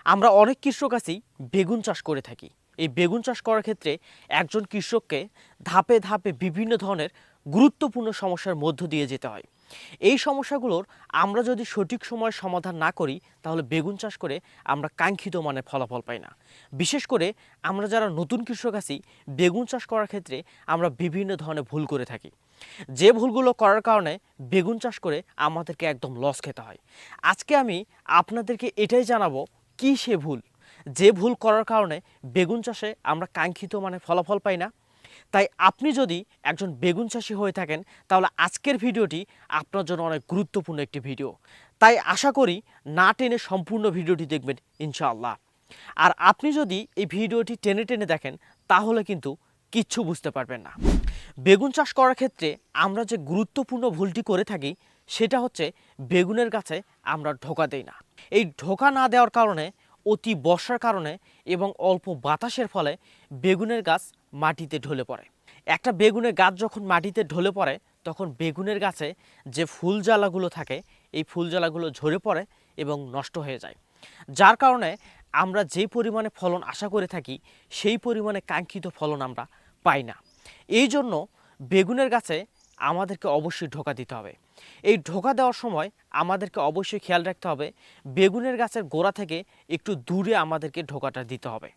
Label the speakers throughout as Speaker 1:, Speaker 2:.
Speaker 1: আমরা অনেক কৃষক আছি বেগুন চাষ করে থাকি। এই বেগুন চাষ করার ক্ষেত্রে একজন কৃষককে ধাপে ধাপে বিভিন্ন ধরনের গুরুত্বপূর্ণ সমস্যার মধ্য দিয়ে যেতে হয়। এই সমস্যাগুলোর আমরা যদি সঠিক সময়ে সমাধান না করি তাহলে বেগুন চাষ করে আমরা কাঙ্ক্ষিত মানের ফলাফল পাই না। বিশেষ করে আমরা যারা নতুন কৃষক আছি বেগুন চাষ করার ক্ষেত্রে আমরা বিভিন্ন ধরনের ভুল করে থাকি। যে ভুলগুলো করার কারণে বেগুন চাষ করে আমাদেরকে একদম লস খেতে হয়। আজকে আমি আপনাদেরকে এটাই জানাবো কি সে ভুল, যে ভুল করার কারণে বেগুন চাষে আমরা কাঙ্ক্ষিত মানে ফলাফল পাই না। তাই আপনি যদি একজন বেগুন চাষি হয়ে থাকেন তাহলে আজকের ভিডিওটি আপনার জন্য অনেক গুরুত্বপূর্ণ একটি ভিডিও। তাই আশা করি না টেনে সম্পূর্ণ ভিডিওটি দেখবেন ইনশাআল্লাহ। আর আপনি যদি এই ভিডিওটি টেনে টেনে দেখেন তাহলে কিন্তু কিচ্ছু বুঝতে পারবেন না। বেগুন চাষ করার ক্ষেত্রে আমরা যে গুরুত্বপূর্ণ ভুলটি করে থাকি সেটা হচ্ছে বেগুনের গাছে আমরা ঢোকা দেই না। এই ঢোকা না দেওয়ার কারণে অতি বর্ষার কারণে এবং অল্প বাতাসের ফলে বেগুনের গাছ মাটিতে ঢলে পড়ে। একটা বেগুনের গাছ যখন মাটিতে ঢলে পড়ে তখন বেগুনের গাছে যে ফুল জ্বালাগুলো থাকে এই ফুল জ্বালাগুলো ঝরে পড়ে এবং নষ্ট হয়ে যায়, যার কারণে আমরা যে পরিমাণে ফলন আশা করে থাকি সেই পরিমাণে কাঙ্ক্ষিত ফলন আমরা পাই না। এই জন্য বেগুনের গাছে আমাদেরকে অবশ্যই ঢোকা দিতে হবে। এই ঢোকা দেওয়ার সময় আমাদেরকে অবশ্যই খেয়াল রাখতে হবে বেগুনের গাছের গোড়া থেকে একটু দূরে আমাদেরকে ঢোকাটা দিতে হবে,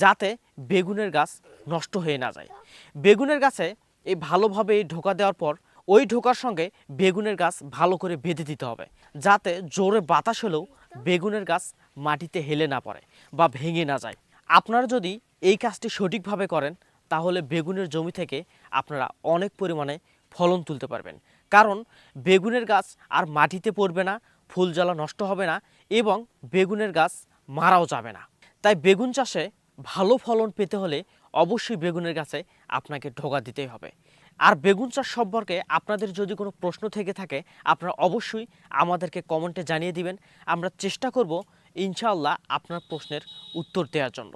Speaker 1: যাতে বেগুনের গাছ নষ্ট হয়ে না যায়। বেগুনের গাছে এই ভালোভাবে এই ঢোকা দেওয়ার পর ওই ঢোকার সঙ্গে বেগুনের গাছ ভালো করে বেঁধে দিতে হবে, যাতে জোরে বাতাস হলেও বেগুনের গাছ মাটিতে হেলে না পড়ে বা ভেঙে না যায়। আপনারা যদি এই কাজটি সঠিকভাবে করেন তাহলে বেগুনের জমি থেকে আপনারা অনেক পরিমাণে ফলন তুলতে পারবেন। কারণ বেগুনের গাছ আর মাটিতে পড়বে না, ফুল জ্বালা নষ্ট হবে না এবং বেগুনের গাছ মারাও যাবে না। তাই বেগুন চাষে ভালো ফলন পেতে হলে অবশ্যই বেগুনের গাছে আপনাকে ঢোকা দিতেই হবে। আর বেগুন চাষ সম্পর্কে আপনাদের যদি কোনো প্রশ্ন থেকে থাকে আপনারা অবশ্যই আমাদেরকে কমেন্টে জানিয়ে দিবেন। আমরা চেষ্টা করব ইনশাআল্লাহ আপনার প্রশ্নের উত্তর দেওয়ার জন্য।